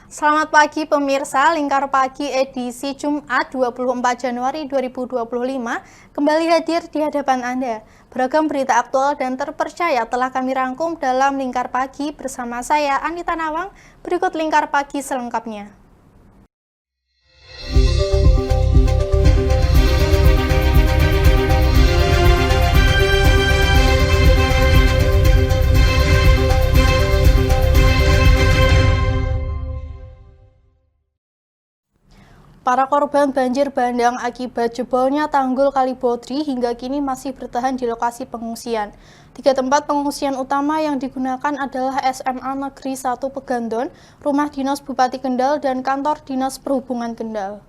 Selamat pagi pemirsa, Lingkar Pagi edisi Jumat 24 Januari 2025 kembali hadir di hadapan Anda. Beragam berita aktual dan terpercaya telah kami rangkum dalam Lingkar Pagi bersama saya Anita Nawang. Berikut Lingkar Pagi selengkapnya. Para korban banjir bandang akibat jebolnya tanggul Kali Bodri hingga kini masih bertahan di lokasi pengungsian. 3 tempat pengungsian utama yang digunakan adalah SMA Negeri 1 Pegandon, Rumah Dinas Bupati Kendal, dan Kantor Dinas Perhubungan Kendal.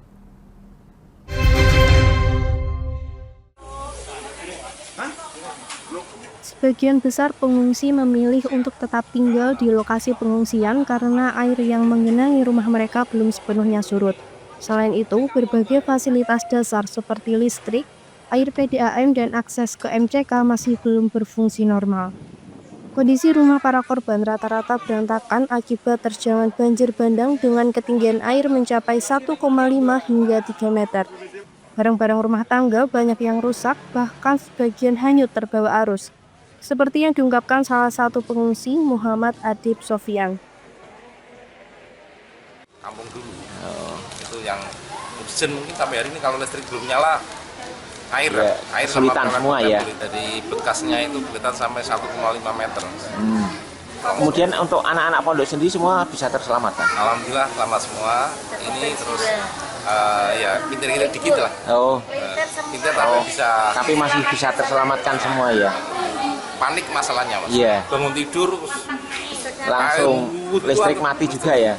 Sebagian besar pengungsi memilih untuk tetap tinggal di lokasi pengungsian karena air yang menggenangi rumah mereka belum sepenuhnya surut. Selain itu, berbagai fasilitas dasar seperti listrik, air PDAM, dan akses ke MCK masih belum berfungsi normal. Kondisi rumah para korban rata-rata berantakan akibat terjangan banjir bandang dengan ketinggian air mencapai 1,5 hingga 3 meter. Barang-barang rumah tangga banyak yang rusak, bahkan sebagian hanyut terbawa arus. Seperti yang diungkapkan salah satu pengungsi, Muhammad Adib Sofian. Kampung dulu itu yang urgent, mungkin sampai hari ini kalau listrik belum nyala air kesulitan semua ya. Dari bekasnya itu kesulitan sampai 1,5 meter. Kemudian untuk anak-anak pondok sendiri semua bisa terselamatkan. Alhamdulillah selamat semua. Ini terus ya pinter-pinter dikit lah. Pinter Tapi masih bisa terselamatkan semua ya. Panik masalahnya mas. Iya. Bangun tidur langsung listrik mati juga ya.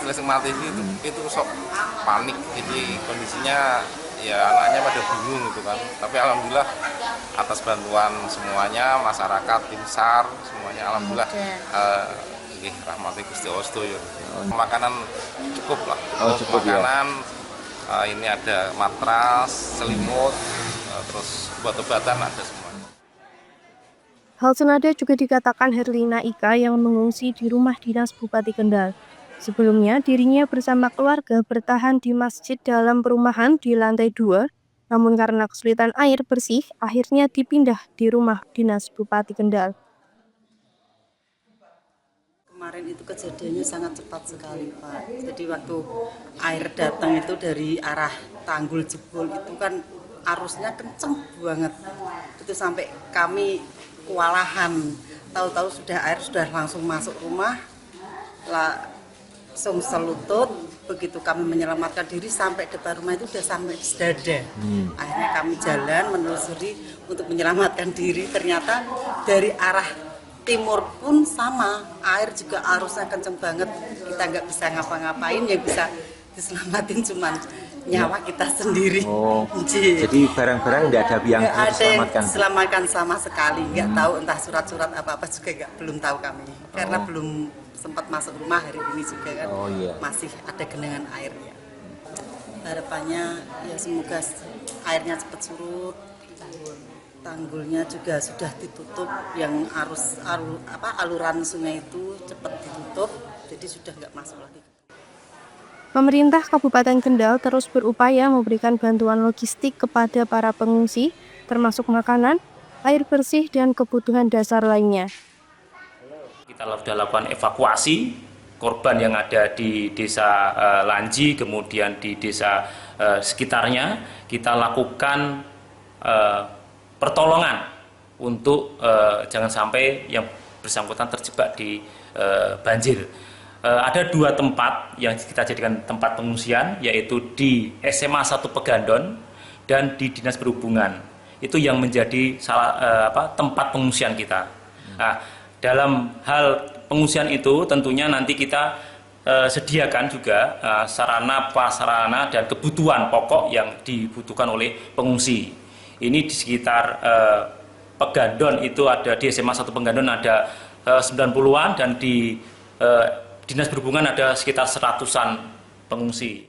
Listrik mati itu sok panik, jadi kondisinya ya anaknya pada bingung gitu kan. Tapi alhamdulillah atas bantuan semuanya, masyarakat, tim SAR semuanya alhamdulillah rahmati Gusti Allah ya. Makanan cukup lah. Cukup makanan ya. Ini ada matras, selimut, terus obat-obatan ada semuanya. Hal senada juga dikatakan Herlina Ika yang mengungsi di rumah dinas Bupati Kendal. Sebelumnya, dirinya bersama keluarga bertahan di masjid dalam perumahan di lantai 2, namun karena kesulitan air bersih, akhirnya dipindah di rumah dinas Bupati Kendal. Kemarin itu kejadiannya sangat cepat sekali, Pak. Jadi waktu air datang itu dari arah tanggul jebol itu kan arusnya kenceng banget. Itu sampai kami kewalahan, tahu-tahu air sudah langsung masuk rumah, langsung selutut. Begitu kami menyelamatkan diri sampai depan rumah itu sudah sampai sedada. Akhirnya kami jalan menelusuri untuk menyelamatkan diri. Ternyata dari arah timur pun sama, air juga arusnya kenceng banget. Kita nggak bisa ngapa-ngapain, yang bisa diselamatin cuman nyawa kita sendiri. Jadi barang-barang tidak ada yang diselamatkan? Diselamatkan sama sekali, nggak tahu entah surat-surat apa-apa juga belum tahu kami. Karena belum sempat masuk rumah hari ini juga kan, masih ada genangan air ya. Harapannya ya semoga airnya cepat surut, tanggulnya juga sudah ditutup, yang aluran sungai itu cepat ditutup, jadi sudah nggak masuk lagi. Pemerintah Kabupaten Kendal terus berupaya memberikan bantuan logistik kepada para pengungsi, termasuk makanan, air bersih, dan kebutuhan dasar lainnya. Kita sudah lakukan evakuasi korban yang ada di desa Lanji, kemudian di desa sekitarnya. Kita lakukan pertolongan untuk jangan sampai yang bersangkutan terjebak di banjir. Ada 2 tempat yang kita jadikan tempat pengungsian, yaitu di SMA 1 Pegandon dan di Dinas Perhubungan. Itu yang menjadi tempat pengungsian kita. Nah, dalam hal pengungsian itu tentunya nanti kita sediakan juga sarana prasarana dan kebutuhan pokok yang dibutuhkan oleh pengungsi. Ini di sekitar Pegandon itu ada, di SMA 1 Pegandon ada 90-an, dan di Dinas Perhubungan ada sekitar 100-an pengungsi.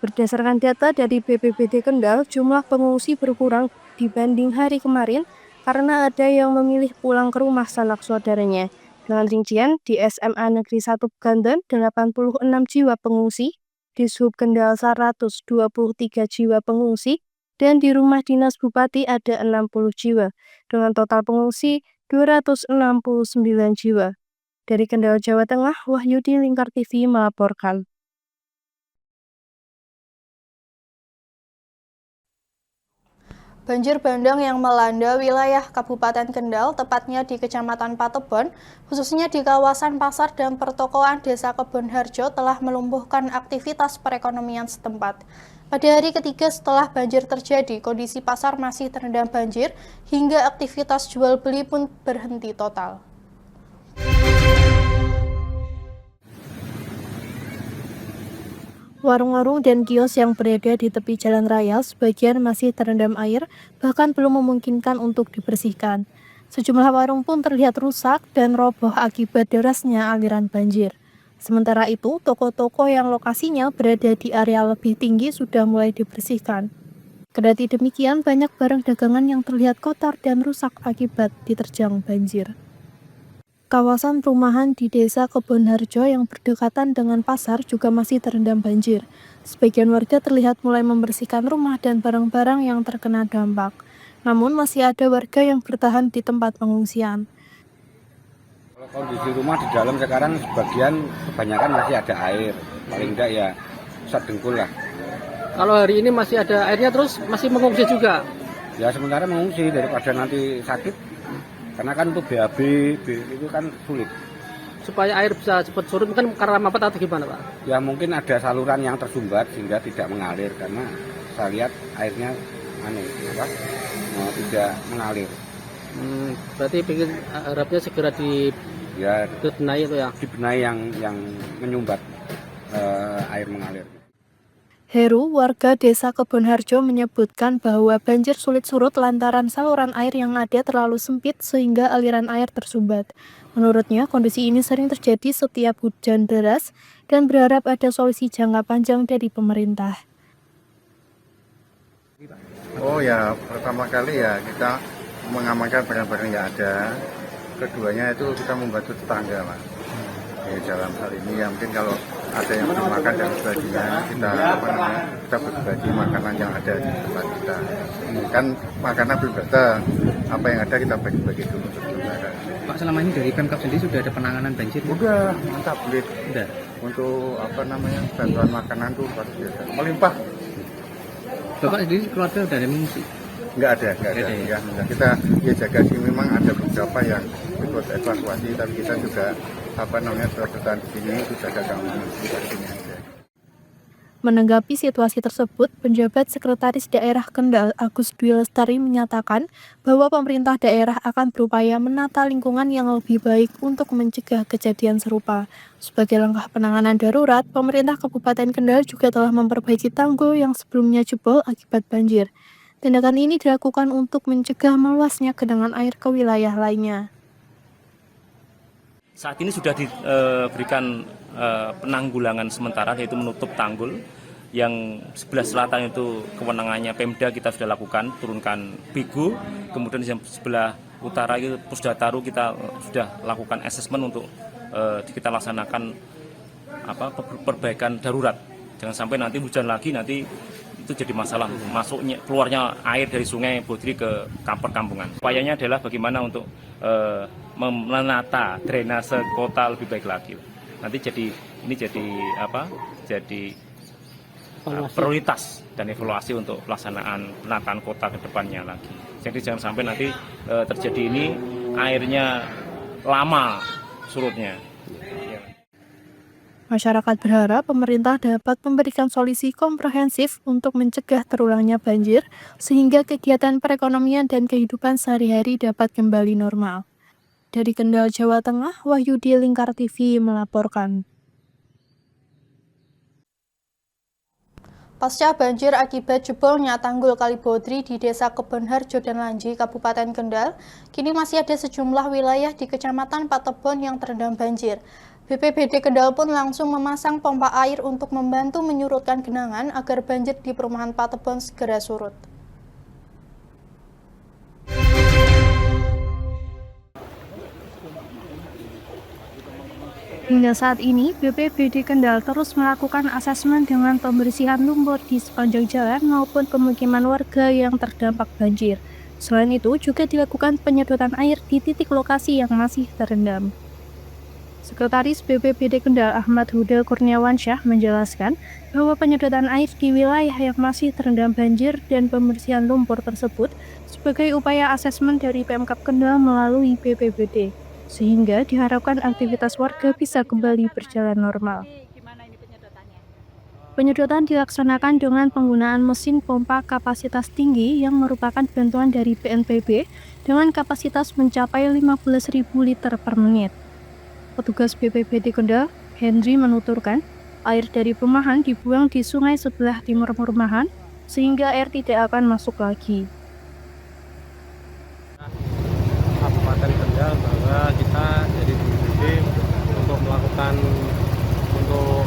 Berdasarkan data dari BPBD Kendal, jumlah pengungsi berkurang dibanding hari kemarin karena ada yang memilih pulang ke rumah sanak saudaranya. Dengan rincian, di SMA Negeri 1 Peganten 86 jiwa pengungsi, di Sub Kendal 123 jiwa pengungsi, dan di Rumah Dinas Bupati ada 60 jiwa, dengan total pengungsi 269 jiwa. Dari Kendal, Jawa Tengah, Wahyudi, Lingkar TV melaporkan. Banjir bandang yang melanda wilayah Kabupaten Kendal, tepatnya di Kecamatan Patebon, khususnya di kawasan pasar dan pertokoan Desa Kebonharjo telah melumpuhkan aktivitas perekonomian setempat. Pada hari ketiga setelah banjir terjadi, kondisi pasar masih terendam banjir hingga aktivitas jual beli pun berhenti total. Warung-warung dan kios yang berada di tepi jalan raya sebagian masih terendam air, bahkan belum memungkinkan untuk dibersihkan. Sejumlah warung pun terlihat rusak dan roboh akibat derasnya aliran banjir. Sementara itu, toko-toko yang lokasinya berada di area lebih tinggi sudah mulai dibersihkan. Kendati demikian, banyak barang dagangan yang terlihat kotor dan rusak akibat diterjang banjir. Kawasan perumahan di Desa Kebonharjo yang berdekatan dengan pasar juga masih terendam banjir. Sebagian warga terlihat mulai membersihkan rumah dan barang-barang yang terkena dampak. Namun masih ada warga yang bertahan di tempat pengungsian. Kalau kondisi rumah di dalam sekarang sebagian kebanyakan masih ada air. Paling enggak ya sedengkul lah. Kalau hari ini masih ada airnya terus masih mengungsi juga? Ya sementara mengungsi daripada nanti sakit. Karena kan untuk BAB itu kan sulit. Supaya air bisa cepat surut, mungkin karena mampet atau gimana Pak? Ya mungkin ada saluran yang tersumbat sehingga tidak mengalir. Karena saya lihat airnya tidak mengalir. Berarti ingin harapnya segera dibenahi itu ya? Dibenahi yang menyumbat air mengalir. Heru, warga Desa Kebonharjo menyebutkan bahwa banjir sulit surut lantaran saluran air yang ada terlalu sempit sehingga aliran air tersumbat. Menurutnya, kondisi ini sering terjadi setiap hujan deras dan berharap ada solusi jangka panjang dari pemerintah. Oh ya, pertama kali ya kita mengamankan barang-barang yang ada. Keduanya itu kita membantu tetangga, Mas. Dalam hal ini ya mungkin kalau ada yang belum makan dan sebagainya kita berbagi makanan yang ada di tempat kita. Kan makanan belum datang, apa yang ada kita bagi-bagi dulu untuk saudara. Pak, selama ini dari Pemkab sendiri sudah ada penanganan banjir? Udah, mantap, udah. Untuk bantuan makanan tuh luar biasa, melimpah. Bapak sendiri keluarga udah ada mengungsi? Enggak ada. Ya, kita jaga sih, memang ada beberapa yang ikut evakuasi, tapi kita juga bertahan di sini sudah ada keamanan di sini aja. Menanggapi situasi tersebut, penjabat Sekretaris Daerah Kendal Agus Dwi Lestari menyatakan bahwa pemerintah daerah akan berupaya menata lingkungan yang lebih baik untuk mencegah kejadian serupa. Sebagai langkah penanganan darurat, pemerintah Kabupaten Kendal juga telah memperbaiki tanggul yang sebelumnya jebol akibat banjir. Tindakan ini dilakukan untuk mencegah meluasnya genangan air ke wilayah lainnya. Saat ini sudah diberikan penanggulangan sementara, yaitu menutup tanggul. Yang sebelah selatan itu kewenangannya Pemda kita sudah lakukan, turunkan bigo. Kemudian yang sebelah utara itu Pusdataru kita sudah lakukan asesmen untuk kita laksanakan perbaikan darurat. Jangan sampai nanti hujan lagi, nanti itu jadi masalah keluarnya air dari Sungai Bodri ke perkampungan. Upayanya adalah bagaimana untuk menata drainase kota lebih baik lagi. Nanti jadi prioritas dan evaluasi untuk pelaksanaan penataan kota ke depannya lagi. Jadi jangan sampai nanti terjadi ini airnya lama surutnya. Masyarakat berharap pemerintah dapat memberikan solusi komprehensif untuk mencegah terulangnya banjir, sehingga kegiatan perekonomian dan kehidupan sehari-hari dapat kembali normal. Dari Kendal, Jawa Tengah, Wahyudi, Lingkar TV melaporkan. Pasca banjir akibat jebolnya tanggul Kali Bodri di Desa Kebonharjo dan Lanji, Kabupaten Kendal, kini masih ada sejumlah wilayah di Kecamatan Patebon yang terendam banjir. BPBD Kendal pun langsung memasang pompa air untuk membantu menyurutkan genangan agar banjir di perumahan Patebon segera surut. Hingga saat ini, BPBD Kendal terus melakukan asesmen dengan pembersihan lumpur di sepanjang jalan maupun pemukiman warga yang terdampak banjir. Selain itu, juga dilakukan penyedotan air di titik lokasi yang masih terendam. Sekretaris BPBD Kendal Ahmad Huda Kurniawansyah menjelaskan bahwa penyedotan air di wilayah yang masih terendam banjir dan pembersihan lumpur tersebut sebagai upaya asesmen dari Pemkab Kendal melalui BPBD, sehingga diharapkan aktivitas warga bisa kembali berjalan normal. Penyedotan dilaksanakan dengan penggunaan mesin pompa kapasitas tinggi yang merupakan bantuan dari BNPB dengan kapasitas mencapai 15.000 liter per menit. Petugas BPBD Kendal, Henry menuturkan, air dari perumahan dibuang di sungai sebelah timur perumahan, sehingga air tidak akan masuk lagi. Kabupaten Kendal bahwa kita dari BPBD untuk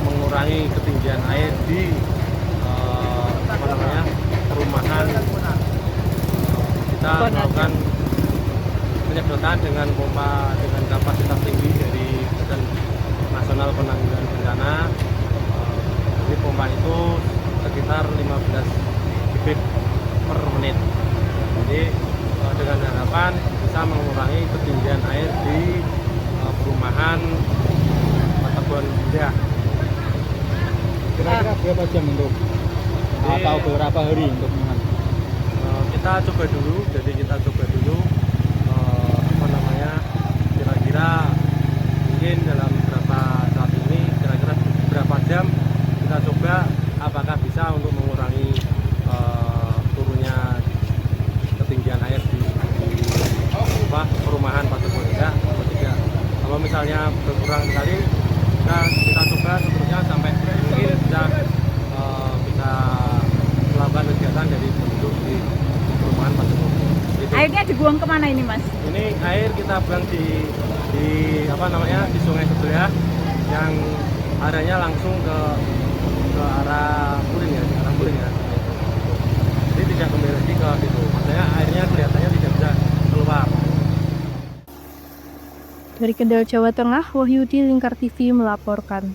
mengurangi ketinggian air di perumahan, kita melakukan penyedotan dengan pompa dengan kapasitas tinggi dari Badan Nasional Penanggulangan Bencana. Jadi pompa itu sekitar 15 kubik per menit. Jadi dengan harapan bisa mengurangi ketinggian air di perumahan Patebon Indah. Kira-kira berapa jam untuk atau beberapa hari untuk kita coba dulu, kira-kira mungkin dalam beberapa saat ini, kira-kira beberapa jam kita coba apakah bisa untuk mengurangi turunnya ketinggian air di perumahan Patebon Indah atau tidak. Kalau misalnya berkurang sekali, kita coba seterusnya sampai mungkin bisa melakukan kegiatan dari penduduk di perumahan Patebon. Airnya dibuang kemana ini, Mas? Ini air kita buang di sungai sebelah yang arahnya langsung ke arah Puring ya. Jadi tidak kembali lagi ke situ. Maksudnya airnya kelihatannya tidak bisa keluar. Dari Kendal, Jawa Tengah, Wahyudi, Lingkar TV melaporkan.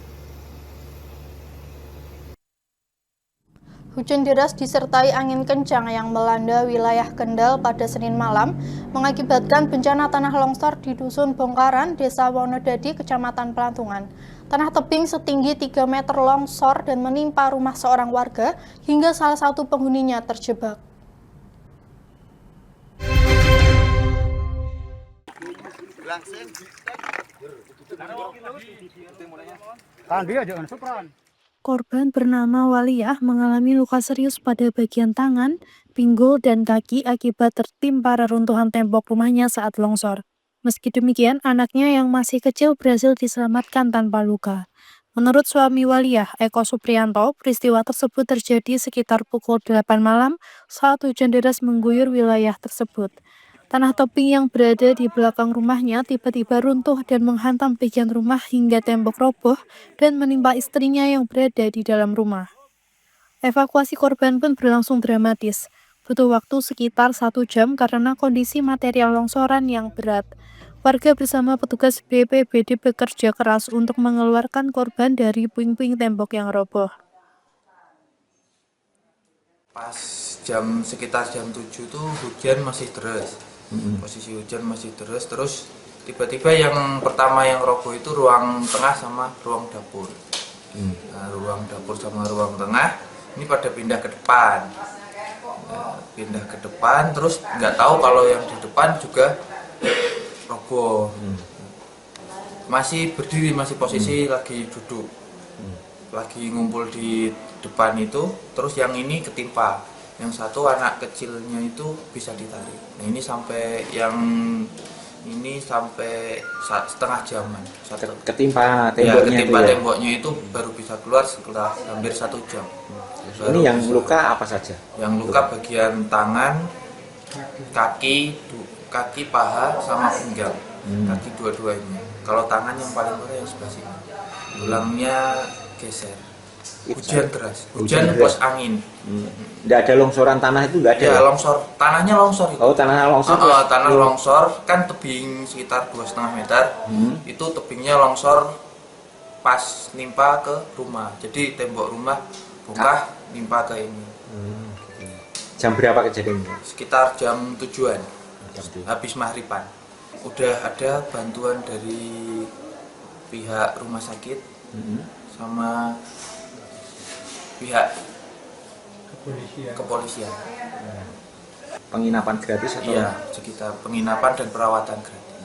Hujan deras disertai angin kencang yang melanda wilayah Kendal pada Senin malam mengakibatkan bencana tanah longsor di Dusun Bongkaran, Desa Wonodadi, Kecamatan Pelantungan. Tanah tebing setinggi 3 meter longsor dan menimpa rumah seorang warga hingga salah satu penghuninya terjebak. Korban bernama Waliyah mengalami luka serius pada bagian tangan, pinggul, dan kaki akibat tertimpa reruntuhan tembok rumahnya saat longsor. Meski demikian, anaknya yang masih kecil berhasil diselamatkan tanpa luka. Menurut suami Waliyah, Eko Supriyanto, peristiwa tersebut terjadi sekitar pukul 8 malam saat hujan deras mengguyur wilayah tersebut. Tanah tebing yang berada di belakang rumahnya tiba-tiba runtuh dan menghantam bagian rumah hingga tembok roboh dan menimpa istrinya yang berada di dalam rumah. Evakuasi korban pun berlangsung dramatis. Butuh waktu sekitar 1 jam karena kondisi material longsoran yang berat. Warga bersama petugas BPBD bekerja keras untuk mengeluarkan korban dari puing-puing tembok yang roboh. Pas sekitar jam 7 tuh hujan masih deras. Posisi hujan masih deras, terus tiba-tiba yang pertama yang roboh itu ruang tengah sama ruang dapur. Nah, ruang dapur sama ruang tengah ini pada pindah ke depan. Pindah ke depan, terus nggak tahu kalau yang di depan juga roboh. Masih berdiri, masih posisi lagi duduk. Lagi ngumpul di depan itu, terus yang ini ketimpa. Yang satu anak kecilnya itu bisa ditarik. Nah ini sampai setengah jaman. Ketimpa temboknya, temboknya itu baru bisa keluar setelah hampir 1 jam. Ini yang luka apa saja? Yang luka bagian tangan, kaki, paha, sama pinggang. Kaki dua-duanya. Kalau tangan yang paling parah yang sebelah sini. Tulangnya geser. Hujan deras, hujan plus angin. Nggak ada longsoran tanah itu, nggak ada? Ya, longsor, tanahnya longsor itu. Oh, tanah longsor. Tanah longsor kan tebing sekitar 2,5 meter. Itu tebingnya longsor pas nimpa ke rumah. Jadi tembok rumah bongkar nimpa ke ini. Jam berapa kejadiannya? Sekitar jam 7-an, habis maghriban. Udah ada bantuan dari pihak rumah sakit sama pihak kepolisian. Penginapan gratis atau? Iya, sekitar penginapan dan perawatan gratis.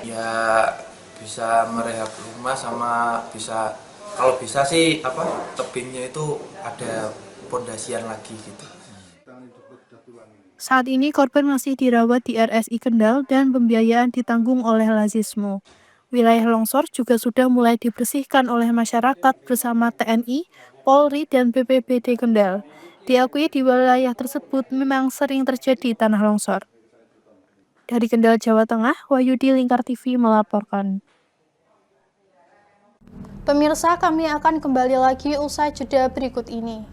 Ya bisa merehab rumah sama bisa, kalau bisa sih tebingnya itu ada pondasian lagi gitu. Saat ini korban masih dirawat di RSI Kendal dan pembiayaan ditanggung oleh Lazismo. Wilayah longsor juga sudah mulai dibersihkan oleh masyarakat bersama TNI, Polri, dan BPBD Kendal. Diakui di wilayah tersebut memang sering terjadi tanah longsor. Dari Kendal, Jawa Tengah, Wahyudi, Lingkar TV melaporkan. Pemirsa, kami akan kembali lagi usai jeda berikut ini.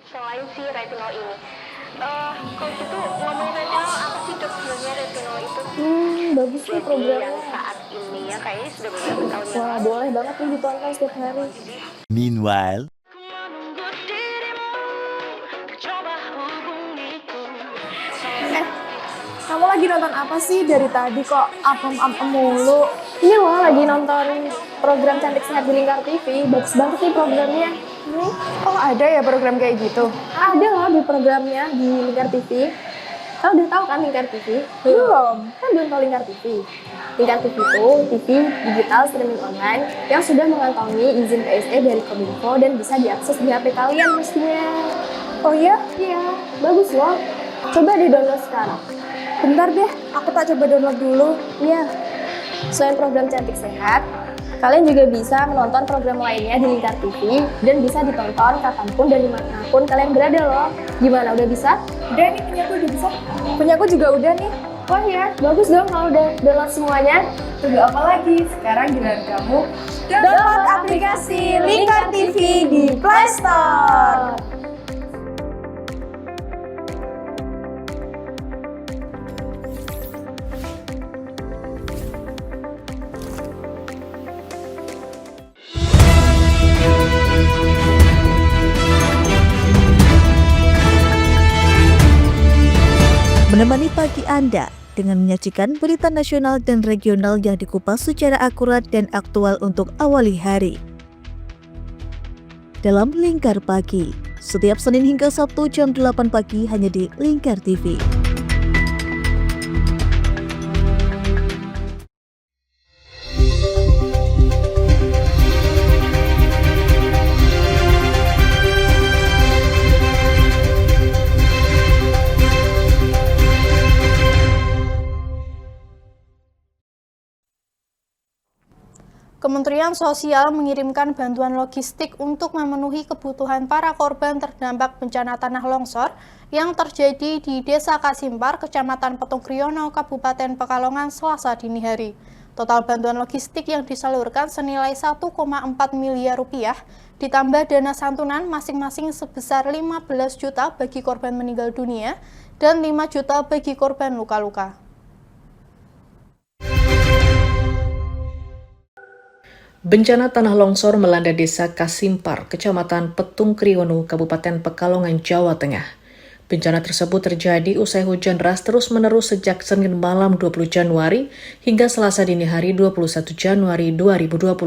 Selain si retinol ini, kalau gitu ngomongin retinol, apa sih dok sebenarnya retinol itu? Bagus sih programnya. Yang saat ini ya kayaknya sudah beberapa tahun yang Wah, boleh banget nih ditonton setiap hari. Meanwhile, Kamu lagi nonton apa sih dari tadi kok apem-apem mulu? Ini loh lagi nonton program Cantik Sehat di Lingkar TV. Bagus banget nih programnya. Oh, ada ya program kayak gitu? Ada loh di programnya di Lingkar TV. Kau udah tahu kan Lingkar TV? Belum. Kan belum tahu Lingkar TV. Lingkar TV itu TV digital streaming online yang sudah mengantongi izin PSE dari Kominfo dan bisa diakses di HP kalian mestinya. Oh iya? Iya, bagus loh. Coba di-download sekarang. Bentar deh, aku tak coba download dulu. Iya. Selain program Cantik Sehat, kalian juga bisa menonton program lainnya di Lingkar TV dan bisa ditonton kapanpun dan dimanapun kalian berada loh. Gimana, udah bisa? Udah nih, punyaku udah bisa. Punyaku juga udah nih. Wah ya, bagus dong kalau udah download semuanya. Tunggu apa lagi? Sekarang giliran kamu download aplikasi Lingkar TV di Play Store. menemani pagi Anda dengan menyajikan berita nasional dan regional yang dikupas secara akurat dan aktual untuk awali hari. Dalam Lingkar Pagi, setiap Senin hingga Sabtu jam 8 pagi hanya di Lingkar TV. Kementerian Sosial mengirimkan bantuan logistik untuk memenuhi kebutuhan para korban terdampak bencana tanah longsor yang terjadi di Desa Kasimpar, Kecamatan Petung Kriono, Kabupaten Pekalongan, Selasa dini hari. Total bantuan logistik yang disalurkan senilai 1,4 miliar rupiah, ditambah dana santunan masing-masing sebesar 15 juta bagi korban meninggal dunia dan 5 juta bagi korban luka-luka. Bencana tanah longsor melanda Desa Kasimpar, Kecamatan Petung Kriono, Kabupaten Pekalongan, Jawa Tengah. Bencana tersebut terjadi usai hujan deras terus-menerus sejak Senin malam 20 Januari hingga Selasa dini hari 21 Januari 2025.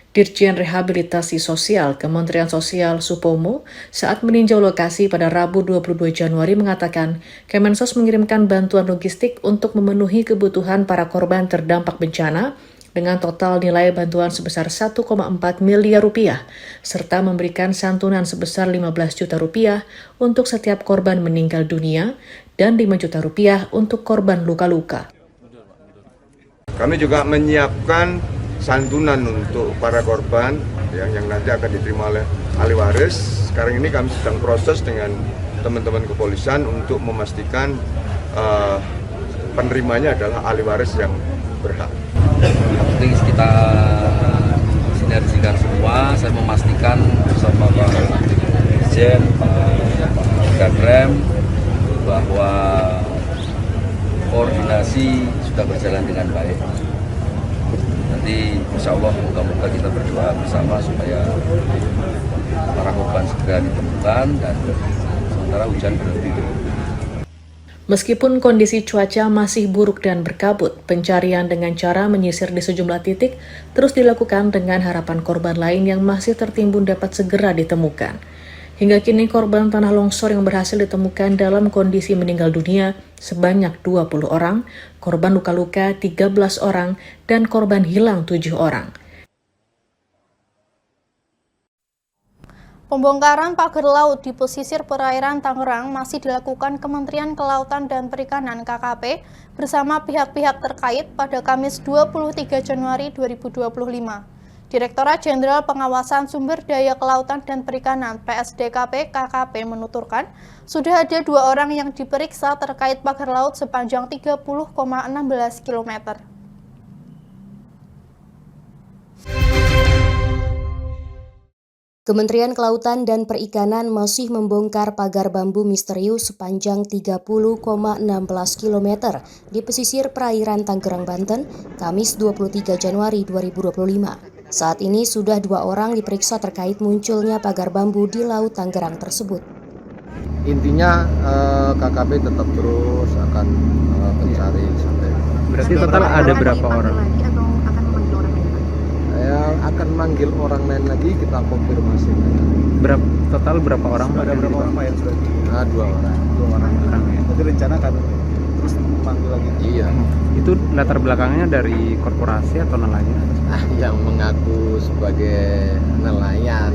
Dirjen Rehabilitasi Sosial Kementerian Sosial Supomo saat meninjau lokasi pada Rabu 22 Januari mengatakan Kemensos mengirimkan bantuan logistik untuk memenuhi kebutuhan para korban terdampak bencana dengan total nilai bantuan sebesar 1,4 miliar rupiah, serta memberikan santunan sebesar 15 juta rupiah untuk setiap korban meninggal dunia dan 5 juta rupiah untuk korban luka-luka. Kami juga menyiapkan santunan untuk para korban yang nanti akan diterima oleh ahli waris. Sekarang ini kami sedang proses dengan teman-teman kepolisian untuk memastikan penerimanya adalah ahli waris yang berhak. Penting kita sinergikan semua. Saya memastikan bersama Pak Dirjen, Pak Kadrem bahwa koordinasi sudah berjalan dengan baik. Nanti insya Allah moga-moga kita berdoa bersama supaya para korban segera ditemukan dan sementara hujan berhenti dulu. Meskipun kondisi cuaca masih buruk dan berkabut, pencarian dengan cara menyisir di sejumlah titik terus dilakukan dengan harapan korban lain yang masih tertimbun dapat segera ditemukan. Hingga kini korban tanah longsor yang berhasil ditemukan dalam kondisi meninggal dunia sebanyak 20 orang, korban luka-luka 13 orang, dan korban hilang 7 orang. Pembongkaran pagar laut di pesisir perairan Tangerang masih dilakukan Kementerian Kelautan dan Perikanan (KKP) bersama pihak-pihak terkait pada Kamis 23 Januari 2025. Direktorat Jenderal Pengawasan Sumber Daya Kelautan dan Perikanan (PSDKP) KKP menuturkan, sudah ada 2 orang yang diperiksa terkait pagar laut sepanjang 30,16 km. Kementerian Kelautan dan Perikanan masih membongkar pagar bambu misterius sepanjang 30,16 km di pesisir perairan Tangerang, Banten, Kamis 23 Januari 2025. Saat ini sudah 2 orang diperiksa terkait munculnya pagar bambu di Laut Tangerang tersebut. Intinya KKP tetap terus akan mencari sampai. Berarti total ada berapa orang? Akan manggil orang lain lagi, kita konfirmasi. Total berapa orang? Ada berapa orang Pak yang sudah? 2 orang. 2 orang. Jadi rencana kan terus manggil lagi. Iya. Itu latar belakangnya dari korporasi atau nelayan? Yang mengaku sebagai nelayan,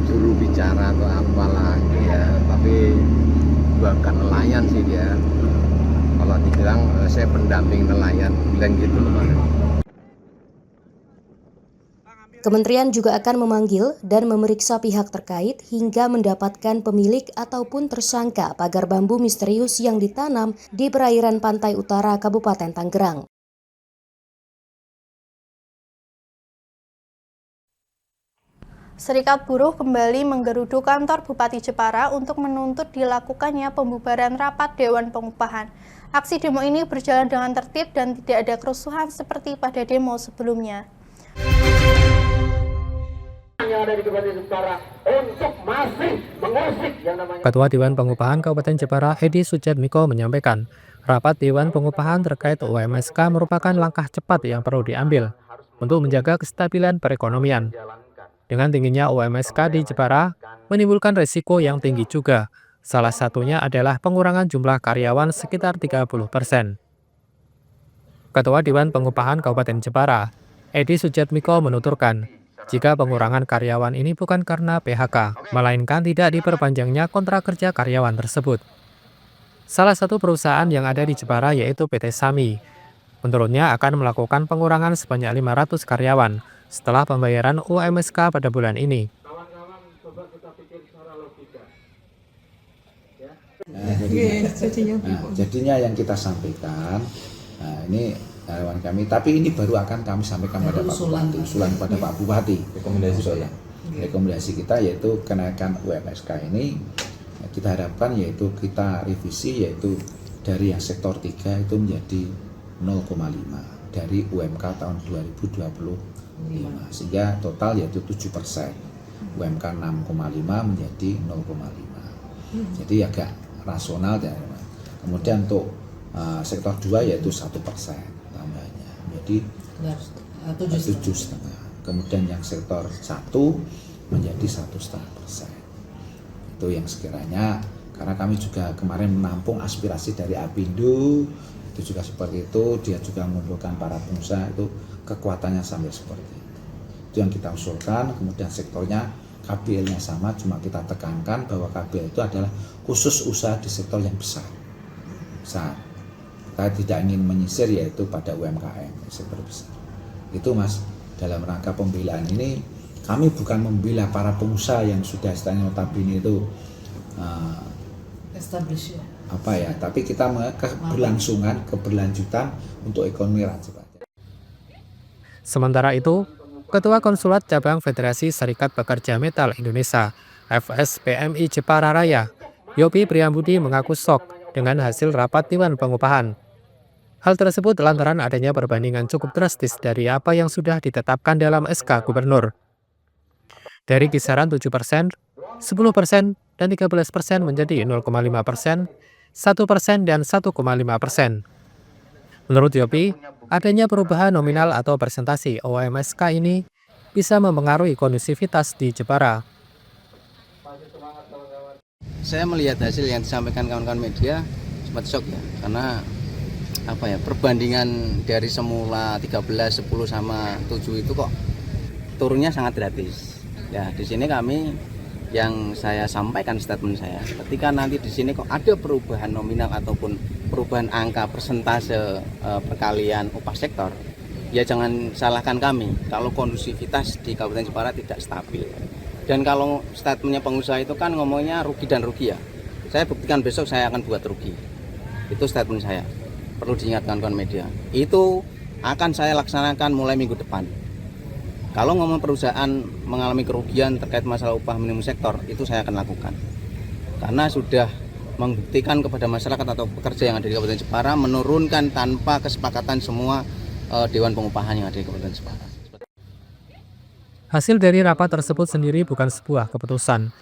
juru bicara atau apalah ya. Tapi bukan nelayan sih dia. Kalau dibilang saya pendamping nelayan, bilang gitu loh. Kementerian juga akan memanggil dan memeriksa pihak terkait hingga mendapatkan pemilik ataupun tersangka pagar bambu misterius yang ditanam di perairan pantai utara Kabupaten Tangerang. Serikat Buruh kembali menggerudu kantor Bupati Jepara untuk menuntut dilakukannya pembubaran rapat Dewan Pengupahan. Aksi demo ini berjalan dengan tertib dan tidak ada kerusuhan seperti pada demo sebelumnya. Ketua Dewan Pengupahan Kabupaten Jepara Edi Sujatmiko menyampaikan, rapat Dewan Pengupahan terkait UMSK merupakan langkah cepat yang perlu diambil untuk menjaga kestabilan perekonomian. Dengan tingginya UMSK di Jepara menimbulkan risiko yang tinggi juga. Salah satunya adalah pengurangan jumlah karyawan sekitar 30%. Ketua Dewan Pengupahan Kabupaten Jepara Edi Sujatmiko menuturkan, jika pengurangan karyawan ini bukan karena PHK, melainkan tidak diperpanjangnya kontrak kerja karyawan tersebut. Salah satu perusahaan yang ada di Jepara yaitu PT Sami. Menurutnya akan melakukan pengurangan sebanyak 500 karyawan setelah pembayaran UMSK pada bulan ini. Jadinya yang kita sampaikan, ini harapan kami, tapi ini baru akan kami sampaikan pada Pak Bupati, usulan pada Pak Bupati. Rekomendasi kita yaitu kenaikan UMSK ini kita harapkan yaitu kita revisi yaitu dari yang sektor 3 itu menjadi 0,5 dari UMK tahun 2025 sehingga total yaitu 7%. UMK 6,5 menjadi 0,5. Jadi agak rasional ya. Kemudian untuk sektor 2 yaitu 1%. Jadi 7,5. Kemudian yang sektor 1 menjadi 1,5%. Itu yang sekiranya karena kami juga kemarin menampung aspirasi dari Apindo itu juga seperti itu, dia juga mengumpulkan para pengusaha itu kekuatannya sampai seperti itu. Itu yang kita usulkan. Kemudian sektornya KBL-nya sama, cuma kita tekankan bahwa KBL itu adalah khusus usaha di sektor yang besar. Kita tidak ingin menyisir yaitu pada UMKM sektor besar. Itu Mas, dalam rangka pembelaan ini kami bukan membela para pengusaha yang sudah istilahnya notabene itu tapi kita keberlanjutan untuk ekonomi rakyat. Sementara itu, Ketua Konsulat Cabang Federasi Serikat Pekerja Metal Indonesia (FSPMI) Jepara Raya, Yopi Priambudi mengaku shock dengan hasil rapat Dewan Pengupahan. Hal tersebut lantaran adanya perbandingan cukup drastis dari apa yang sudah ditetapkan dalam SK Gubernur. Dari kisaran 7%, 10%, dan 13% menjadi 0,5%, 1%, dan 1,5%. Menurut Yopi, adanya perubahan nominal atau persentase UMSK ini bisa mempengaruhi kondusivitas di Jepara. Saya melihat hasil yang disampaikan kawan-kawan media sempat shock ya, karena perbandingan dari semula 13, 10 sama 7 itu kok turunnya sangat gratis. Ya, di sini kami yang saya sampaikan statement saya, ketika nanti di sini kok ada perubahan nominal ataupun perubahan angka persentase perkalian upah sektor, ya jangan salahkan kami kalau kondusivitas di Kabupaten Jepara tidak stabil. Dan kalau statementnya pengusaha itu kan ngomongnya rugi dan rugi ya, saya buktikan besok saya akan buat rugi. Itu statement saya, perlu diingatkan kawan media. Itu akan saya laksanakan mulai minggu depan. Kalau ngomong perusahaan mengalami kerugian terkait masalah upah minimum sektor, itu saya akan lakukan. Karena sudah membuktikan kepada masyarakat atau pekerja yang ada di Kabupaten Jepara menurunkan tanpa kesepakatan semua Dewan Pengupahan yang ada di Kabupaten Jepara. Hasil dari rapat tersebut sendiri bukan sebuah keputusan,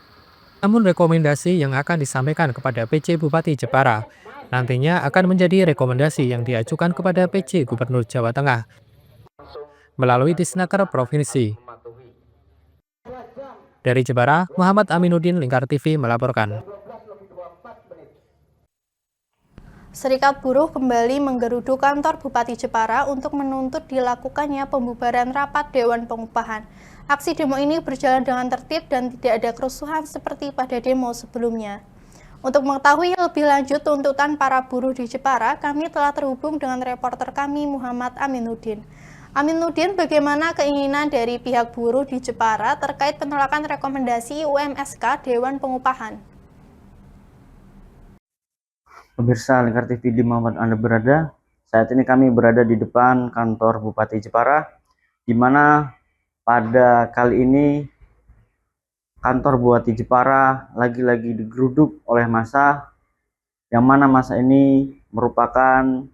namun rekomendasi yang akan disampaikan kepada PC Bupati Jepara nantinya akan menjadi rekomendasi yang diajukan kepada PC Gubernur Jawa Tengah melalui Disnaker Provinsi. Dari Jepara, Muhammad Aminuddin, Lingkar TV melaporkan. Serikat Buruh kembali menggeruduk kantor Bupati Jepara untuk menuntut dilakukannya pembubaran rapat Dewan Pengupahan. Aksi demo ini berjalan dengan tertib dan tidak ada kerusuhan seperti pada demo sebelumnya. Untuk mengetahui lebih lanjut tuntutan para buruh di Jepara, kami telah terhubung dengan reporter kami Muhammad Aminuddin. Aminuddin, bagaimana keinginan dari pihak buruh di Jepara terkait penolakan rekomendasi UMSK Dewan Pengupahan? Pemirsa Lingkar TV di mana Anda berada, saat ini kami berada di depan kantor Bupati Jepara, di mana pada kali ini kantor Bupati Jepara lagi-lagi digeruduk oleh massa, yang mana massa ini merupakan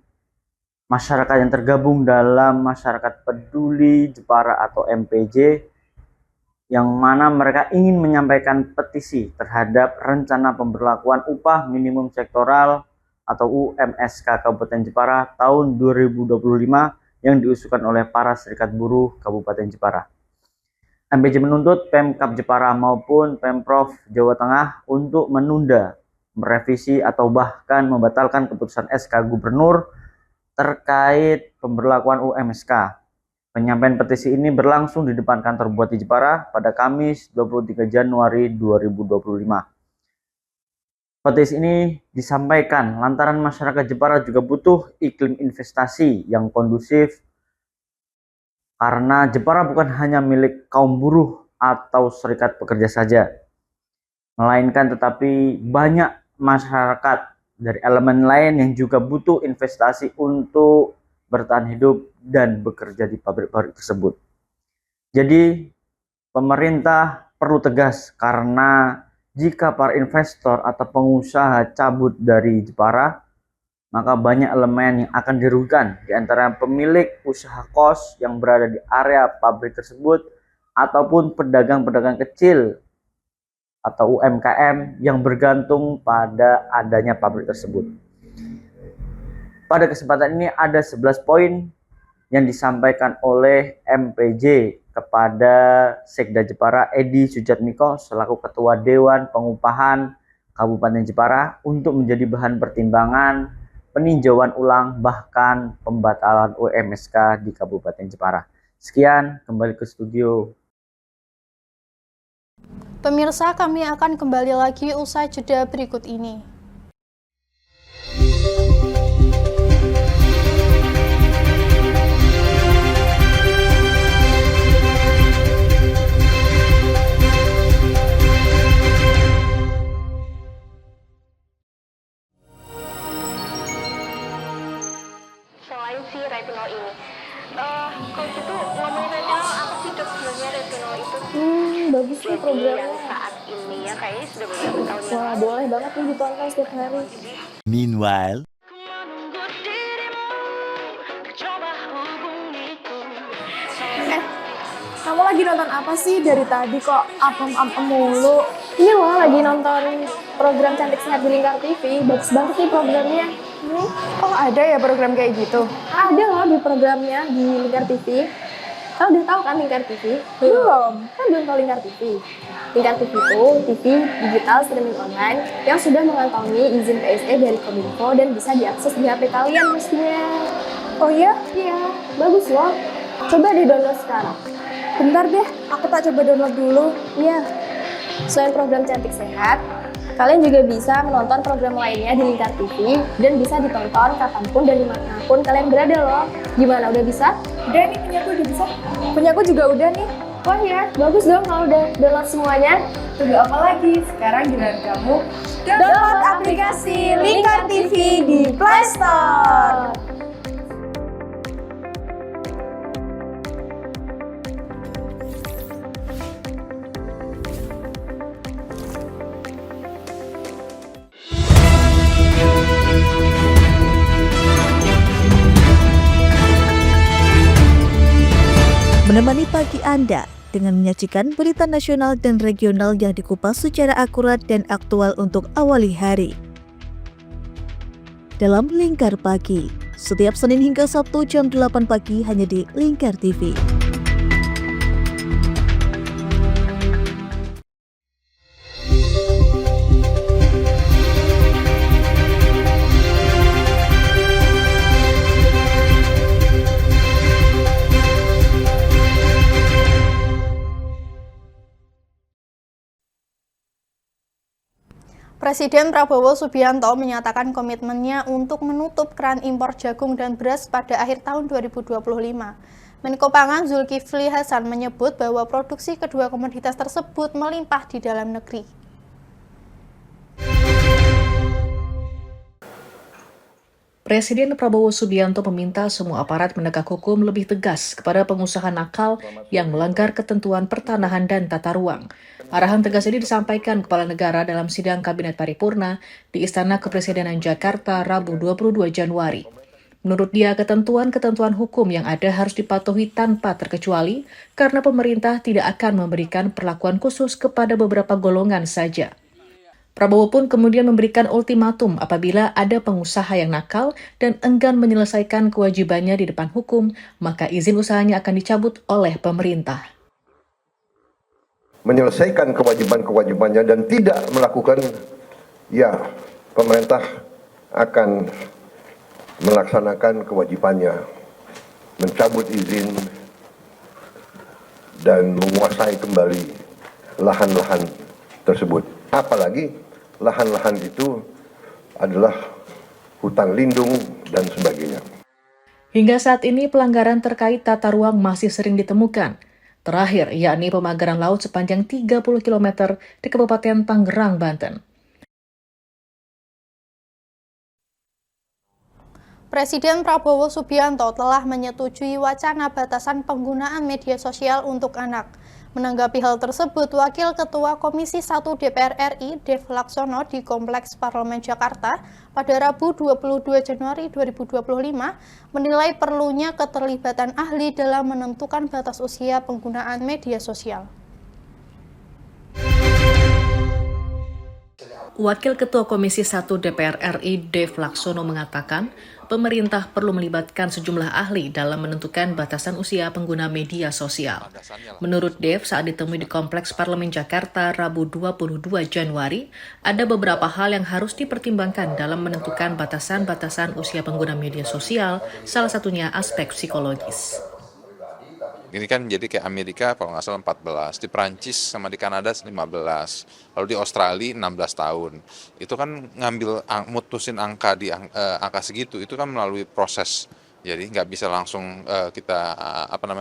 masyarakat yang tergabung dalam Masyarakat Peduli Jepara atau MPJ, yang mana mereka ingin menyampaikan petisi terhadap rencana pemberlakuan upah minimum sektoral atau UMSK Kabupaten Jepara tahun 2025 yang diusulkan oleh para serikat buruh Kabupaten Jepara. MPJ menuntut Pemkab Jepara maupun Pemprov Jawa Tengah untuk menunda, merevisi atau bahkan membatalkan keputusan SK Gubernur terkait pemberlakuan UMSK. Penyampaian petisi ini berlangsung di depan kantor Bupati Jepara pada Kamis 23 Januari 2025. Petisi ini disampaikan lantaran masyarakat Jepara juga butuh iklim investasi yang kondusif, karena Jepara bukan hanya milik kaum buruh atau serikat pekerja saja, melainkan tetapi banyak masyarakat dari elemen lain yang juga butuh investasi untuk bertahan hidup dan bekerja di pabrik-pabrik tersebut. Jadi pemerintah perlu tegas, karena jika para investor atau pengusaha cabut dari Jepara, maka banyak elemen yang akan dirugikan, di antara pemilik usaha kos yang berada di area pabrik tersebut ataupun pedagang-pedagang kecil atau UMKM yang bergantung pada adanya pabrik tersebut. Pada kesempatan ini ada 11 poin yang disampaikan oleh MPJ kepada Sekda Jepara Edi Sujatmiko selaku Ketua Dewan Pengupahan Kabupaten Jepara untuk menjadi bahan pertimbangan peninjauan ulang bahkan pembatalan UMSK di Kabupaten Jepara. Sekian, kembali ke studio. Pemirsa, kami akan kembali lagi usai jeda berikut ini. Selain si retinol ini, kalau gitu bagus nih programnya. yang saat ini ya kayaknya sudah beberapa tahun yang Wah, lalu. boleh banget nih ditonton setiap hari. Meanwhile, Kamu lagi nonton apa sih dari tadi kok apem-apem mulu? Ini loh lagi nonton program Cantik Sehat di Lingkar TV. Bagus banget nih programnya. Ini. Oh, ada ya program kayak gitu? Ada loh di programnya di Lingkar TV. Kau udah tahu kan Lingkar TV? Belum. Kan belum tahu Lingkar TV. Lingkar TV itu TV digital streaming online yang sudah mengantongi izin PSE dari Kominfo dan bisa diakses di HP kalian mestinya. Oh iya? Iya, bagus loh. Coba di-download sekarang. Bentar deh, aku tak coba download dulu. Iya. Selain program Cantik Sehat, kalian juga bisa menonton program lainnya di Lingkar TV dan bisa ditonton kapanpun dan dimanapun kalian berada loh. Gimana, udah bisa? Udah nih, punyaku udah bisa. Punyaku juga udah nih. Wah ya, bagus dong kalau udah download semuanya. Tunggu apa lagi? Sekarang giliran kamu download aplikasi Lingkar TV di Play Store. Menemani pagi Anda dengan menyajikan berita nasional dan regional yang dikupas secara akurat dan aktual untuk awali hari. Dalam Lingkar Pagi, setiap Senin hingga Sabtu jam 8 pagi hanya di Lingkar TV. Presiden Prabowo Subianto menyatakan komitmennya untuk menutup keran impor jagung dan beras pada akhir tahun 2025. Menko Pangan Zulkifli Hasan menyebut bahwa produksi kedua komoditas tersebut melimpah di dalam negeri. Presiden Prabowo Subianto meminta semua aparat penegak hukum lebih tegas kepada pengusaha nakal yang melanggar ketentuan pertanahan dan tata ruang. Arahan tegas ini disampaikan Kepala Negara dalam sidang Kabinet Paripurna di Istana Kepresidenan Jakarta Rabu 22 Januari. Menurut dia, ketentuan-ketentuan hukum yang ada harus dipatuhi tanpa terkecuali karena pemerintah tidak akan memberikan perlakuan khusus kepada beberapa golongan saja. Prabowo pun kemudian memberikan ultimatum apabila ada pengusaha yang nakal dan enggan menyelesaikan kewajibannya di depan hukum, maka izin usahanya akan dicabut oleh pemerintah. Menyelesaikan kewajiban-kewajibannya dan tidak melakukan, ya pemerintah akan melaksanakan kewajibannya, mencabut izin dan menguasai kembali lahan-lahan tersebut. Apalagi lahan-lahan itu adalah hutan lindung dan sebagainya. Hingga saat ini pelanggaran terkait tata ruang masih sering ditemukan. Terakhir, yakni pemagaran laut sepanjang 30 km di Kabupaten Tangerang, Banten. Presiden Prabowo Subianto telah menyetujui wacana batasan penggunaan media sosial untuk anak. Menanggapi hal tersebut, Wakil Ketua Komisi 1 DPR RI, Dev Laksono di Kompleks Parlemen Jakarta pada Rabu 22 Januari 2025 menilai perlunya keterlibatan ahli dalam menentukan batas usia penggunaan media sosial. Wakil Ketua Komisi 1 DPR RI Dev Laksono mengatakan, pemerintah perlu melibatkan sejumlah ahli dalam menentukan batasan usia pengguna media sosial. Menurut Dev, saat ditemui di Kompleks Parlemen Jakarta Rabu 22 Januari, ada beberapa hal yang harus dipertimbangkan dalam menentukan batasan-batasan usia pengguna media sosial, salah satunya aspek psikologis. Ini kan jadi kayak Amerika kalau nggak salah 14, di Perancis sama di Kanada 15, lalu di Australia 16 tahun. Itu kan mutusin angka di angka segitu, itu kan melalui proses. Jadi nggak bisa langsung kita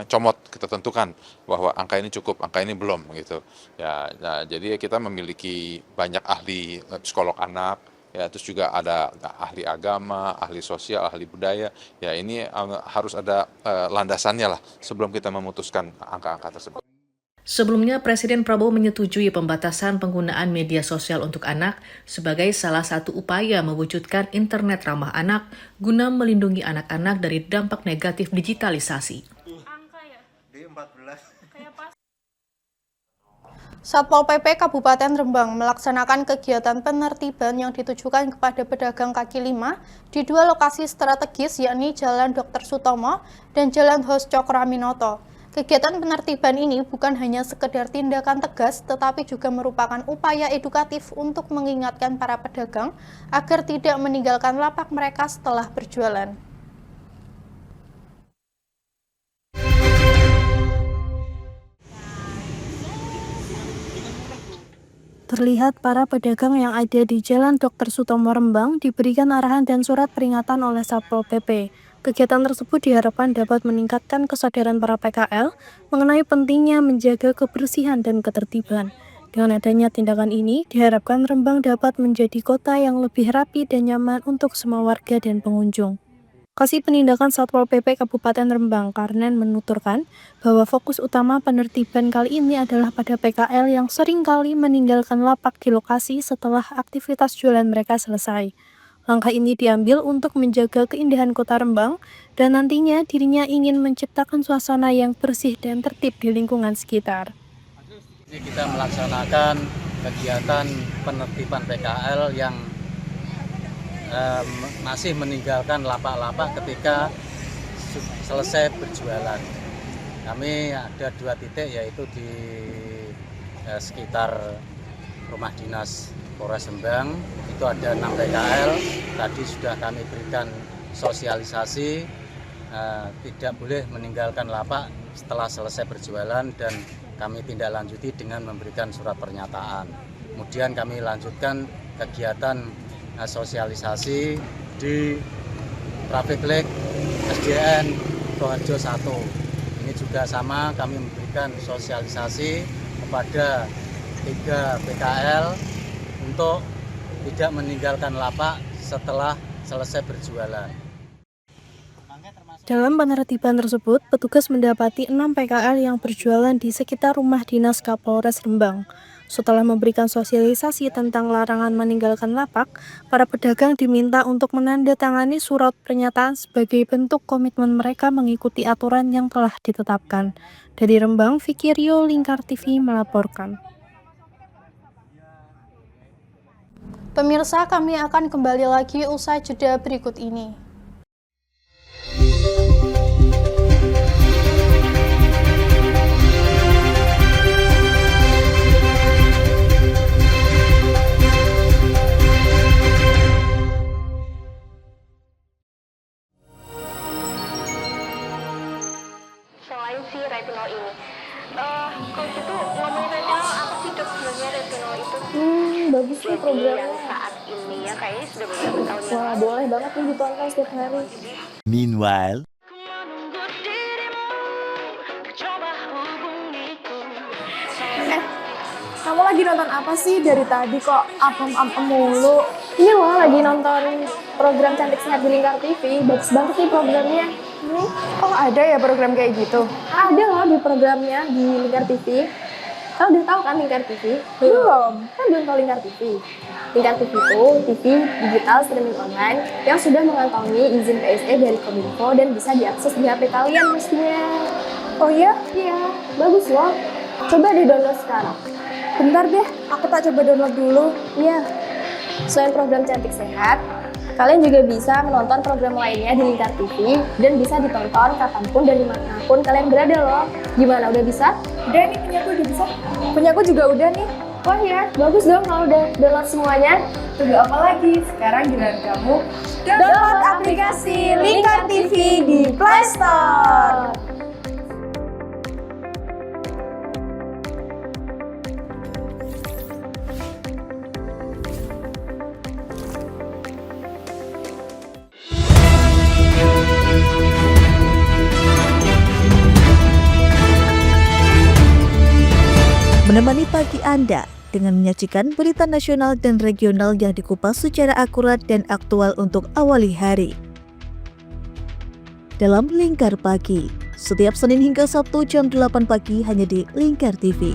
comot, kita tentukan bahwa angka ini cukup, angka ini belum gitu. Ya, nah, jadi kita memiliki banyak ahli psikolog anak. Ya, terus juga ada ahli agama, ahli sosial, ahli budaya. Ya, ini harus ada landasannya lah sebelum kita memutuskan angka-angka tersebut. Sebelumnya, Presiden Prabowo menyetujui pembatasan penggunaan media sosial untuk anak sebagai salah satu upaya mewujudkan internet ramah anak guna melindungi anak-anak dari dampak negatif digitalisasi. Satpol PP Kabupaten Rembang melaksanakan kegiatan penertiban yang ditujukan kepada pedagang kaki lima di dua lokasi strategis, yakni Jalan Dr. Sutomo dan Jalan Hos Cokroaminoto. Kegiatan penertiban ini bukan hanya sekedar tindakan tegas, tetapi juga merupakan upaya edukatif untuk mengingatkan para pedagang agar tidak meninggalkan lapak mereka setelah berjualan. Terlihat para pedagang yang ada di Jalan Dr. Sutomo Rembang diberikan arahan dan surat peringatan oleh Satpol PP. Kegiatan tersebut diharapkan dapat meningkatkan kesadaran para PKL mengenai pentingnya menjaga kebersihan dan ketertiban. Dengan adanya tindakan ini, diharapkan Rembang dapat menjadi kota yang lebih rapi dan nyaman untuk semua warga dan pengunjung. Kasih Penindakan Satpol PP Kabupaten Rembang, Karnen, menuturkan bahwa fokus utama penertiban kali ini adalah pada PKL yang sering kali meninggalkan lapak di lokasi setelah aktivitas jualan mereka selesai. Langkah ini diambil untuk menjaga keindahan kota Rembang dan nantinya dirinya ingin menciptakan suasana yang bersih dan tertib di lingkungan sekitar. Ini kita melaksanakan kegiatan penertiban PKL yang masih meninggalkan lapak-lapak ketika selesai berjualan. Kami ada 2 titik, yaitu di sekitar rumah dinas Polres Rembang, itu ada 6 PKL. Tadi sudah kami berikan sosialisasi, tidak boleh meninggalkan lapak setelah selesai berjualan, dan kami tindak lanjuti dengan memberikan surat pernyataan. Kemudian kami lanjutkan kegiatan sosialisasi di Traffic Light SDN Toharjo 1. Ini juga sama, kami memberikan sosialisasi kepada 3 PKL untuk tidak meninggalkan lapak setelah selesai berjualan. Dalam penertiban tersebut, petugas mendapati 6 PKL yang berjualan di sekitar rumah dinas Kapolres Rembang. Setelah memberikan sosialisasi tentang larangan meninggalkan lapak, para pedagang diminta untuk menandatangani surat pernyataan sebagai bentuk komitmen mereka mengikuti aturan yang telah ditetapkan. Dari Rembang, Vicky Rio, Lingkar TV melaporkan. Pemirsa, kami akan kembali lagi usai jeda berikut ini. Selain si retinol ini, kalau gitu ngomongin retinol, apa sih dok sebenarnya retinol itu? Bagus nih programnya. Yang saat ini ya kayaknya sudah beberapa tahun yang Wah, boleh banget nih ditonton setiap hari. Meanwhile, Kamu lagi nonton apa sih dari tadi kok apem-apem mulu? Ini loh lagi nonton program Cantik Sehat di Lingkar TV. Bagus banget nih programnya. Ini. Oh, ada ya program kayak gitu? Ada loh di programnya di Lingkar TV. Kamu udah tahu kan Lingkar TV? Belum. Kan belum tahu Lingkar TV. Lingkar TV itu TV digital streaming online yang sudah mengantongi izin PSE dari Kominfo dan bisa diakses di HP kalian mestinya. Oh iya? Iya, bagus loh. Coba di-download sekarang. Bentar deh, aku tak coba download dulu. Iya. Selain program Cantik Sehat, kalian juga bisa menonton program lainnya di Lingkar TV dan bisa ditonton kapanpun dan dimanapun kalian berada loh. Gimana, udah bisa? Udah nih, punyaku udah bisa. Punyaku juga udah nih. Wah ya, bagus dong kalau udah download semuanya. Tunggu apa lagi? Sekarang giliran kamu download aplikasi Lingkar TV di Play Store. Menemani pagi Anda dengan menyajikan berita nasional dan regional yang dikupas secara akurat dan aktual untuk awali hari. dalam Lingkar Pagi. Setiap Senin hingga Sabtu jam 8 pagi hanya di Lingkar TV.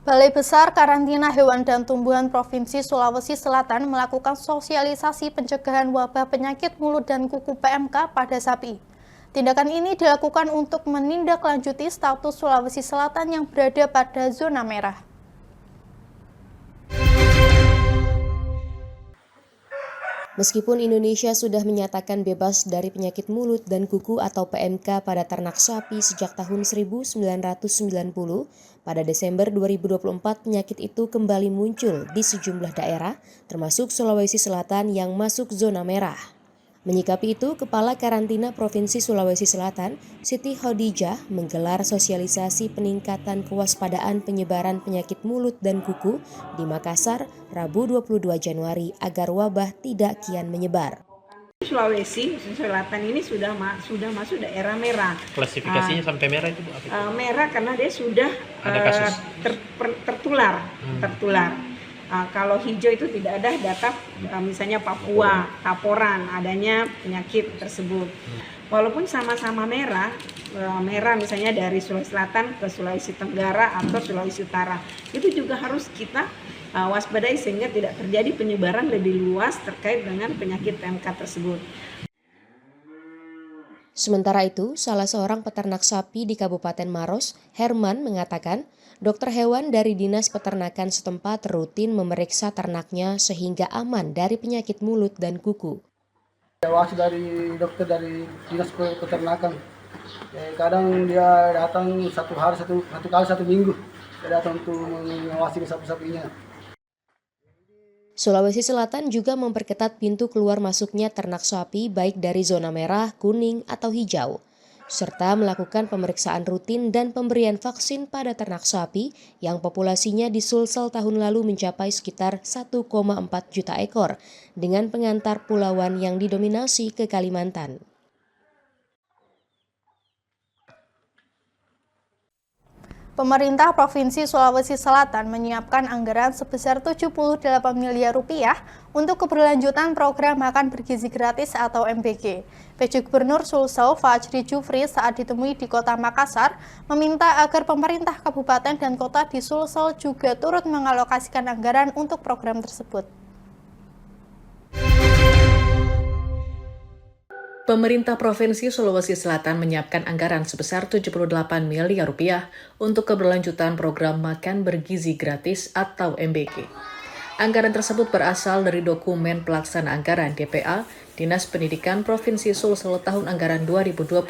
Balai Besar Karantina Hewan dan Tumbuhan Provinsi Sulawesi Selatan melakukan sosialisasi pencegahan wabah penyakit mulut dan kuku PMK pada sapi. Tindakan ini dilakukan untuk menindaklanjuti status Sulawesi Selatan yang berada pada zona merah. Meskipun Indonesia sudah menyatakan bebas dari penyakit mulut dan kuku atau PMK pada ternak sapi sejak tahun 1990, pada Desember 2024 penyakit itu kembali muncul di sejumlah daerah, termasuk Sulawesi Selatan yang masuk zona merah. Menyikapi itu, Kepala Karantina Provinsi Sulawesi Selatan, Siti Khadijah, menggelar sosialisasi peningkatan kewaspadaan penyebaran penyakit mulut dan kuku di Makassar, Rabu 22 Januari agar wabah tidak kian menyebar. Sulawesi Selatan ini sudah masuk daerah merah. Klasifikasinya sampai merah itu Bu? Merah karena dia sudah ada kasus tertular. Kalau hijau itu tidak ada data misalnya Papua, laporan adanya penyakit tersebut. Walaupun sama-sama merah misalnya dari Sulawesi Selatan ke Sulawesi Tenggara atau Sulawesi Utara, itu juga harus kita waspadai sehingga tidak terjadi penyebaran lebih luas terkait dengan penyakit PMK tersebut. Sementara itu, salah seorang peternak sapi di Kabupaten Maros, Herman, mengatakan dokter hewan dari Dinas Peternakan setempat rutin memeriksa ternaknya sehingga aman dari penyakit mulut dan kuku. Awasi dari dokter dari Dinas Peternakan. Kadang dia datang satu kali satu minggu. Dia datang untuk mengawasi sapi-sapinya. Sulawesi Selatan juga memperketat pintu keluar masuknya ternak sapi baik dari zona merah, kuning, atau hijau, serta melakukan pemeriksaan rutin dan pemberian vaksin pada ternak sapi yang populasinya di Sulsel tahun lalu mencapai sekitar 1,4 juta ekor dengan pengantar pulauan yang didominasi ke Kalimantan. Pemerintah Provinsi Sulawesi Selatan menyiapkan anggaran sebesar 78 miliar rupiah untuk keberlanjutan program makan bergizi gratis atau MBG. PJ Gubernur Sulsel Fajri Jufri saat ditemui di Kota Makassar meminta agar pemerintah kabupaten dan kota di Sulsel juga turut mengalokasikan anggaran untuk program tersebut. Pemerintah Provinsi Sulawesi Selatan menyiapkan anggaran sebesar 78 miliar rupiah untuk keberlanjutan program makan bergizi gratis atau MBG. Anggaran tersebut berasal dari dokumen pelaksana anggaran DPA Dinas Pendidikan Provinsi Sulsel tahun anggaran 2025.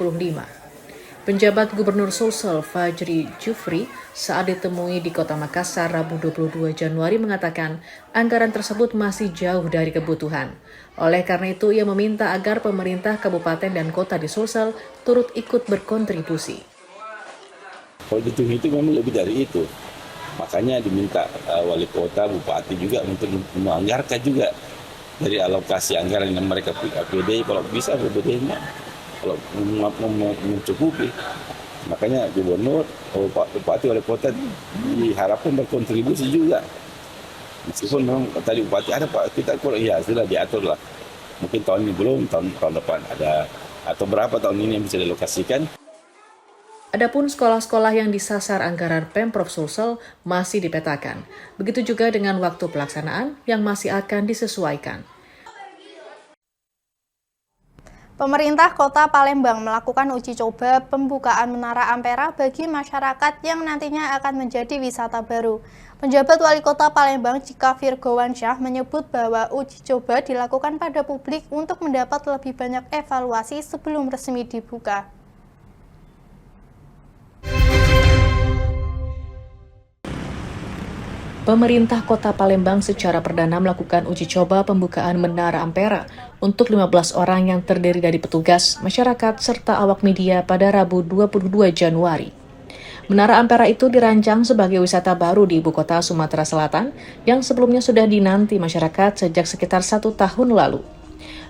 Penjabat Gubernur Sulsel Fajri Jufri saat ditemui di Kota Makassar Rabu 22 Januari mengatakan anggaran tersebut masih jauh dari kebutuhan. Oleh karena itu, ia meminta agar pemerintah kabupaten dan kota di Sulsel turut ikut berkontribusi. Kalau dihitung memang lebih dari itu. Makanya diminta wali kota, bupati juga untuk menganggarkan juga dari alokasi anggaran yang mereka punya APD, kalau bisa APD-nya kalau mencukupi. Makanya gubernur, bupati, wali kota diharapkan berkontribusi juga. Meskipun memang tadi bupati ada Pak, kita ya sudah diatur lah. Mungkin tahun ini belum, tahun depan ada, atau berapa tahun ini yang bisa dilokasikan. Adapun sekolah-sekolah yang disasar anggaran Pemprov Sulsel masih dipetakan. Begitu juga dengan waktu pelaksanaan yang masih akan disesuaikan. Pemerintah Kota Palembang melakukan uji coba pembukaan Menara Ampera bagi masyarakat yang nantinya akan menjadi wisata baru. Penjabat Wali Kota Palembang Jika Virgowansyah menyebut bahwa uji coba dilakukan pada publik untuk mendapat lebih banyak evaluasi sebelum resmi dibuka. Pemerintah Kota Palembang secara perdana melakukan uji coba pembukaan Menara Ampera untuk 15 orang yang terdiri dari petugas, masyarakat, serta awak media pada Rabu 22 Januari. Menara Ampera itu dirancang sebagai wisata baru di ibu kota Sumatera Selatan yang sebelumnya sudah dinanti masyarakat sejak sekitar 1 tahun lalu.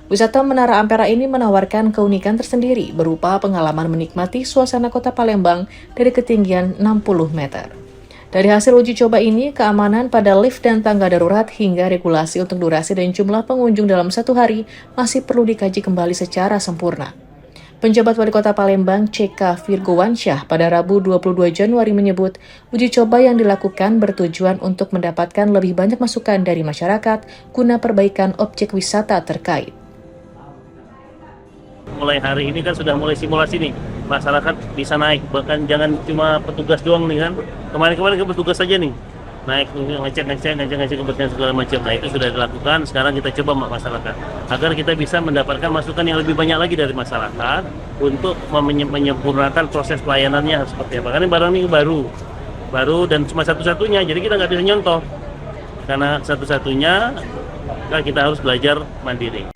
Wisata Menara Ampera ini menawarkan keunikan tersendiri berupa pengalaman menikmati suasana kota Palembang dari ketinggian 60 meter. Dari hasil uji coba ini, keamanan pada lift dan tangga darurat hingga regulasi untuk durasi dan jumlah pengunjung dalam 1 hari masih perlu dikaji kembali secara sempurna. Penjabat Wali Kota Palembang, C.K. Virgowansyah, pada Rabu 22 Januari menyebut, uji coba yang dilakukan bertujuan untuk mendapatkan lebih banyak masukan dari masyarakat guna perbaikan objek wisata terkait. Mulai hari ini kan sudah mulai simulasi nih, masyarakat bisa naik, bahkan jangan cuma petugas doang nih kan. Kemarin-kemarin kan petugas saja nih, naik ngecek kebersihan segala macam. Nah itu sudah dilakukan, sekarang kita coba masyarakat, agar kita bisa mendapatkan masukan yang lebih banyak lagi dari masyarakat untuk menyempurnakan proses pelayanannya seperti apa. Karena barang ini baru dan cuma satu-satunya, jadi kita nggak bisa nyontoh. Karena satu-satunya, kita harus belajar mandiri.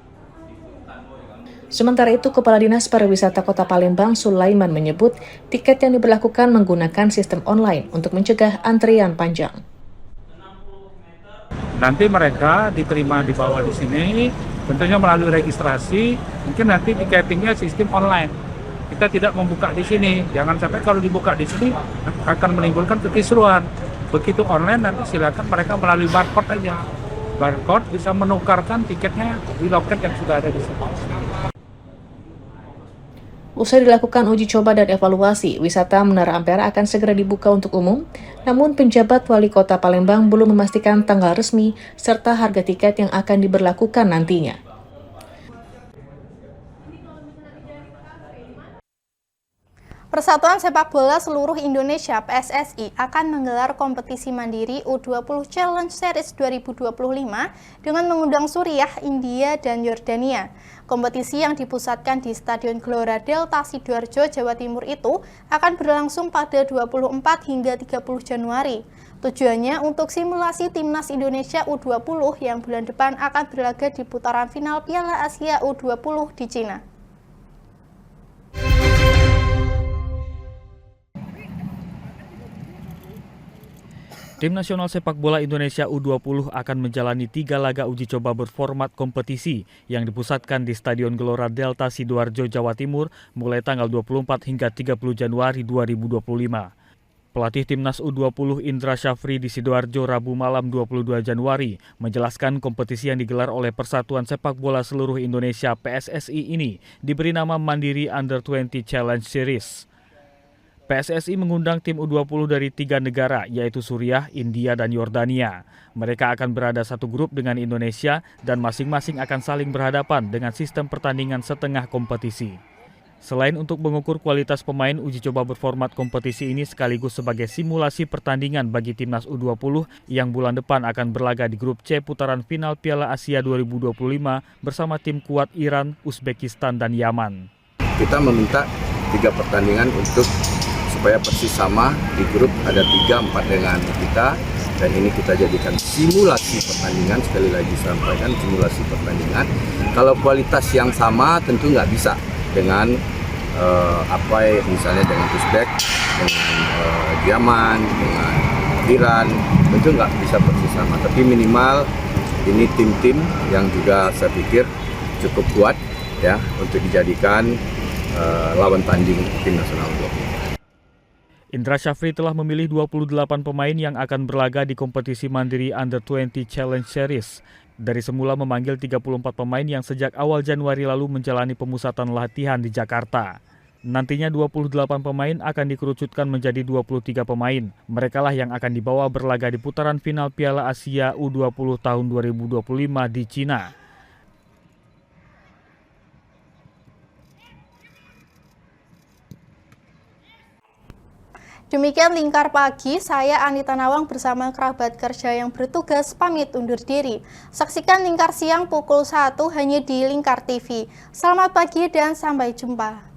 Sementara itu, Kepala Dinas Pariwisata Kota Palembang, Sulaiman, menyebut tiket yang diberlakukan menggunakan sistem online untuk mencegah antrian panjang. Nanti mereka diterima di bawah di sini, tentunya melalui registrasi, mungkin nanti tiketingnya sistem online. Kita tidak membuka di sini, jangan sampai kalau dibuka di sini akan menimbulkan kekisruan. Begitu online nanti silakan mereka melalui barcode aja. Barcode bisa menukarkan tiketnya di loket yang sudah ada di sini. Usai dilakukan uji coba dan evaluasi, wisata Menara Ampera akan segera dibuka untuk umum, namun penjabat Wali Kota Palembang belum memastikan tanggal resmi serta harga tiket yang akan diberlakukan nantinya. Persatuan Sepak Bola Seluruh Indonesia (PSSI) akan menggelar kompetisi mandiri U20 Challenge Series 2025 dengan mengundang Suriah, India, dan Yordania. Kompetisi yang dipusatkan di Stadion Gelora Delta Sidoarjo, Jawa Timur itu akan berlangsung pada 24 hingga 30 Januari. Tujuannya untuk simulasi Timnas Indonesia U20 yang bulan depan akan berlaga di putaran final Piala Asia U20 di Cina. Tim Nasional Sepak Bola Indonesia U20 akan menjalani 3 laga uji coba berformat kompetisi yang dipusatkan di Stadion Gelora Delta Sidoarjo, Jawa Timur mulai tanggal 24 hingga 30 Januari 2025. Pelatih Timnas U20 Indra Syafri di Sidoarjo Rabu malam 22 Januari menjelaskan kompetisi yang digelar oleh Persatuan Sepak Bola Seluruh Indonesia (PSSI) ini diberi nama Mandiri Under-20 Challenge Series. PSSI mengundang tim U20 dari 3 negara, yaitu Suriah, India, dan Yordania. Mereka akan berada satu grup dengan Indonesia dan masing-masing akan saling berhadapan dengan sistem pertandingan setengah kompetisi. Selain untuk mengukur kualitas pemain, uji coba berformat kompetisi ini sekaligus sebagai simulasi pertandingan bagi Timnas U20 yang bulan depan akan berlaga di grup C putaran final Piala Asia 2025 bersama tim kuat Iran, Uzbekistan, dan Yaman. Kita meminta 3 pertandingan untuk supaya persis sama di grup, ada 3-4 dengan kita, dan ini kita jadikan simulasi pertandingan. Sekali lagi sampaikan simulasi pertandingan. Kalau kualitas yang sama tentu nggak bisa dengan misalnya dengan Uzbek, dengan Yaman, dengan Iran, tentu nggak bisa persis sama. Tapi minimal ini tim-tim yang juga saya pikir cukup kuat ya untuk dijadikan lawan tanding tim nasional U20. Indra Syafri telah memilih 28 pemain yang akan berlaga di kompetisi mandiri Under-20 Challenge Series. Dari semula memanggil 34 pemain yang sejak awal Januari lalu menjalani pemusatan latihan di Jakarta. Nantinya 28 pemain akan dikerucutkan menjadi 23 pemain. Merekalah yang akan dibawa berlaga di putaran final Piala Asia U20 tahun 2025 di Cina. Demikian Lingkar Pagi, saya Anita Nawang bersama kerabat kerja yang bertugas pamit undur diri. Saksikan Lingkar Siang pukul 1 hanya di Lingkar TV. Selamat pagi dan sampai jumpa.